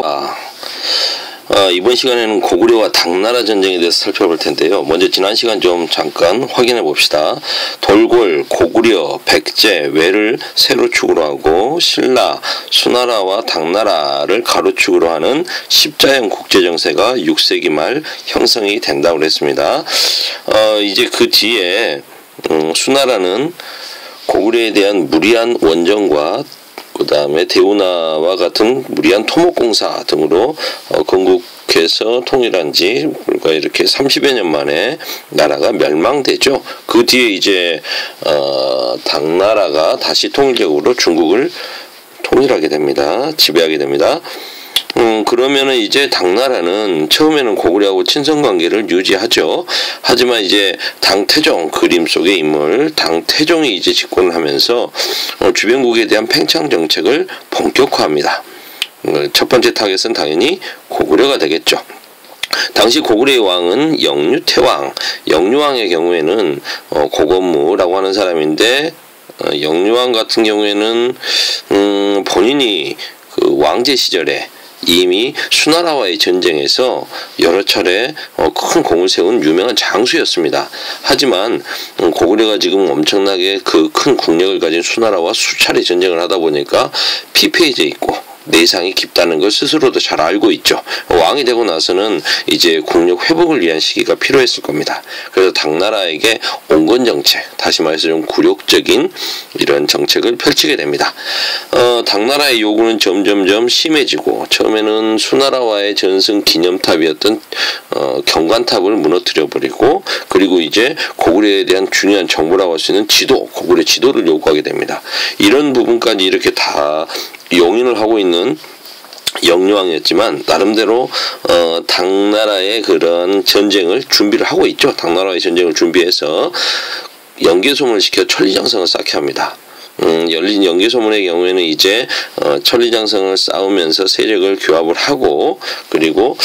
반갑습니다. 이번 시간에는 고구려와 당나라 전쟁에 대해서 살펴볼 텐데요. 먼저 지난 시간 좀 잠깐 확인해 봅시다. 돌골, 고구려, 백제, 외를 세로축으로 하고 신라, 수나라와 당나라를 가로축으로 하는 십자형 국제정세가 6세기 말 형성이 된다고 그랬습니다. 이제 그 뒤에 수나라는 고구려에 대한 무리한 원정과 그 다음에 대우나와 같은 무리한 토목공사 등으로 건국해서 통일한 지 불과 이렇게 30여 년 만에 나라가 멸망되죠. 그 뒤에 이제 당나라가 다시 통일적으로 중국을 통일하게 됩니다. 지배하게 됩니다. 그러면은 이제 당나라는 처음에는 고구려하고 친선관계를 유지하죠. 하지만 이제 당태종, 그림 속의 인물 당태종이 이제 집권을 하면서 주변국에 대한 팽창 정책을 본격화합니다. 첫 번째 타겟은 당연히 고구려가 되겠죠. 당시 고구려의 왕은 영유태왕, 영유왕의 경우에는 고건무라고 하는 사람인데 영유왕 같은 경우에는 본인이 그 왕제 시절에 이미 수나라와의 전쟁에서 여러 차례 큰 공을 세운 유명한 장수였습니다. 하지만 고구려가 지금 엄청나게 그 큰 국력을 가진 수나라와 수차례 전쟁을 하다 보니까 피폐해져 있고 내상이 깊다는 걸 스스로도 잘 알고 있죠. 왕이 되고 나서는 이제 국력 회복을 위한 시기가 필요했을 겁니다. 그래서 당나라에게 온건 정책, 다시 말해서 좀 굴욕적인 이런 정책을 펼치게 됩니다. 당나라의 요구는 점점점 심해지고 처음에는 수나라와의 전승 기념탑이었던 경관탑을 무너뜨려 버리고 그리고 이제 고구려에 대한 중요한 정보라고 할 수 있는 지도, 고구려 지도를 요구하게 됩니다. 이런 부분까지 이렇게 다 용인을 하고 있는 영유왕이었지만 나름대로 당나라의 그런 전쟁을 준비를 하고 있죠. 당나라의 전쟁을 준비해서 연개소문을 시켜 천리장성을 쌓게 합니다. 열린 연개소문의 경우에는 이제 천리장성을 쌓으면서 세력을 규합을 하고 그리고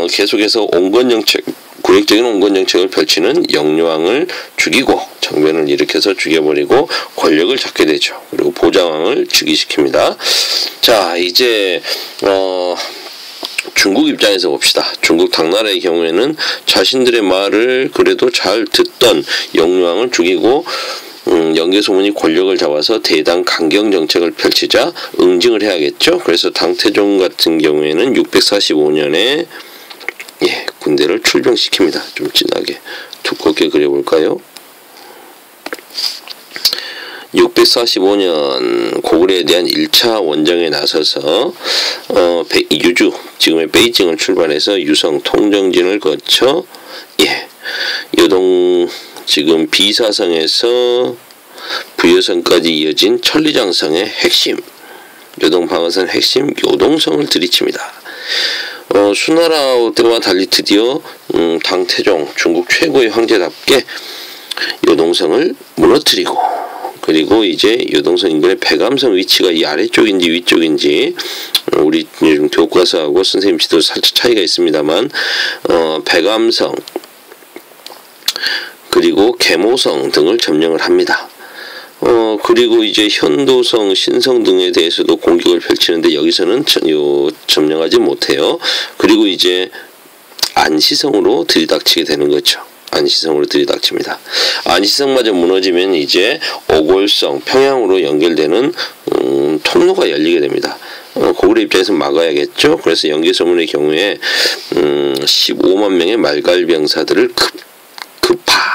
계속해서 온건정책, 굴욕적인 온건정책을 펼치는 영유왕을 죽이고 정변을 일으켜서 죽여버리고 권력을 잡게 되죠. 그리고 보장왕을 즉위시킵니다. 자, 이제 중국 입장에서 봅시다. 중국 당나라의 경우에는 자신들의 말을 그래도 잘 듣던 영유왕을 죽이고 연개소문이 권력을 잡아서 대당 강경 정책을 펼치자 응징을 해야겠죠. 그래서 당태종 같은 경우에는 645년에 군대를 출병시킵니다. 좀 진하게 두껍게 그려볼까요? 645년 고구려에 대한 1차 원정에 나서서 유주, 지금의 베이징을 출발해서 유성, 통정진을 거쳐 요동 지금 비사성에서 부여성까지 이어진 천리장성의 핵심, 요동방어선 핵심 요동성을 들이칩니다. 수나라 때와 달리 드디어 당태종, 중국 최고의 황제답게 요동성을 무너뜨리고 그리고 이제 요동성 인근의 백암성 위치가 이 아래쪽인지 위쪽인지 우리 교과서하고 선생님 지도 살짝 차이가 있습니다만 백암성 그리고 계모성 등을 점령을 합니다. 그리고 이제 현도성, 신성 등에 대해서도 공격을 펼치는데 여기서는 점령하지 못해요. 그리고 이제 안시성으로 들이닥치게 되는 거죠. 안시성으로 들이닥칩니다. 안시성마저 무너지면 이제 오골성, 평양으로 연결되는 통로가 열리게 됩니다. 고구려 입장에서 막아야겠죠. 그래서 연개소문의 경우에 15만 명의 말갈병사들을 급파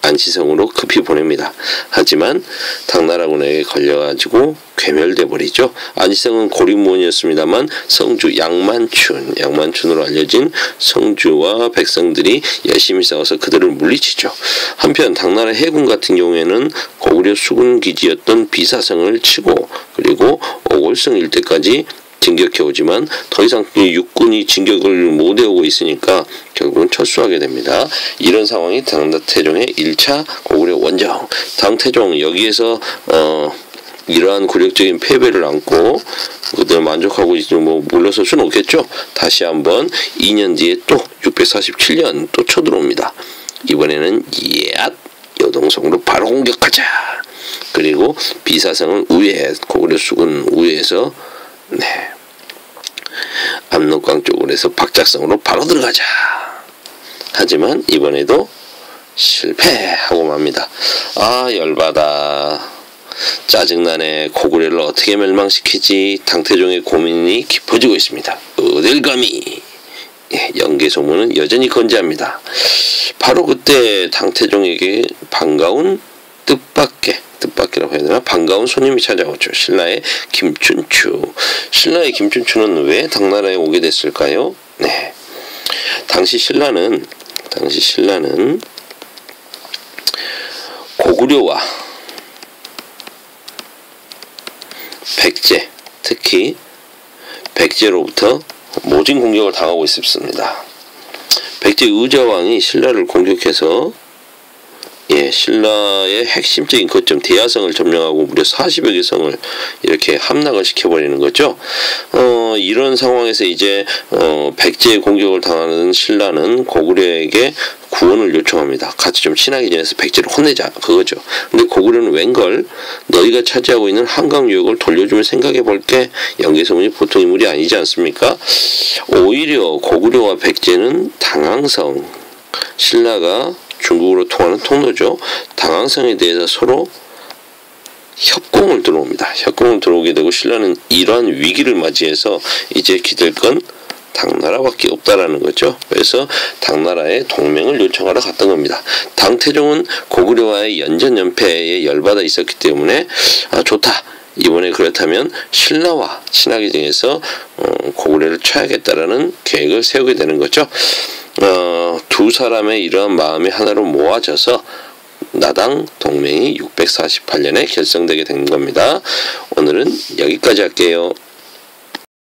안시성으로 급히 보냅니다. 하지만 당나라군에게 걸려가지고 괴멸돼 버리죠. 안시성은 고립무원이었습니다만 성주 양만춘으로 알려진 성주와 백성들이 열심히 싸워서 그들을 물리치죠. 한편 당나라 해군 같은 경우에는 고구려 수군 기지였던 비사성을 치고 그리고 오골성 일대까지 진격해 오지만 더 이상 육군이 진격을 못 해오고 있으니까 결국은 철수하게 됩니다. 이런 상황이 당태종의 1차 고구려 원정. 당태종 여기에서 이러한 굴욕적인 패배를 안고 그들 만족하고 뭐 물러설 수는 없겠죠. 다시 한번 2년 뒤에 또 647년 또 쳐들어옵니다. 이번에는 요동성으로 바로 공격하자. 그리고 비사성을 고구려 수군 우회해서 압록강 쪽으로 해서 박작성으로 바로 들어가자. 하지만 이번에도 실패하고 맙니다. 아, 열받아. 짜증나네. 고구려를 어떻게 멸망시키지? 당태종의 고민이 깊어지고 있습니다. 어딜 감히. 예, 연개소문은 여전히 건재합니다. 바로 그때 당태종에게 반가운 뜻밖이라고 해야 되나? 반가운 손님이 찾아오죠. 신라의 김춘추. 신라의 김춘추는 왜 당나라에 오게 됐을까요? 네. 당시 신라는 고구려와 백제, 특히 백제로부터 모진 공격을 당하고 있었습니다. 백제 의자왕이 신라를 공격해서 신라의 핵심적인 거점 대야성을 점령하고 무려 40여 개 성을 이렇게 함락을 시켜버리는 거죠. 이런 상황에서 이제 백제의 공격을 당하는 신라는 고구려에게 구원을 요청합니다. 같이 좀 친하게 지내서 백제를 혼내자, 그거죠. 근데 고구려는 웬걸, 너희가 차지하고 있는 한강 유역을 돌려주면 생각해볼게. 연개소문이 보통 인물이 아니지 않습니까? 오히려 고구려와 백제는 당항성, 신라가 중국으로 통하는 통로죠. 당항성에 대해서 서로 협공을 들어옵니다. 협공을 들어오게 되고 신라는 이러한 위기를 맞이해서 이제 기댈 건 당나라밖에 없다라는 거죠. 그래서 당나라에 동맹을 요청하러 갔던 겁니다. 당태종은 고구려와의 연전연패에 열받아 있었기 때문에 좋다. 이번에 그렇다면 신라와 친하게 지내서 고구려를 쳐야겠다라는 계획을 세우게 되는 거죠. 두 사람의 이러한 마음이 하나로 모아져서 나당 동맹이 648년에 결성되게 된 겁니다. 오늘은 여기까지 할게요.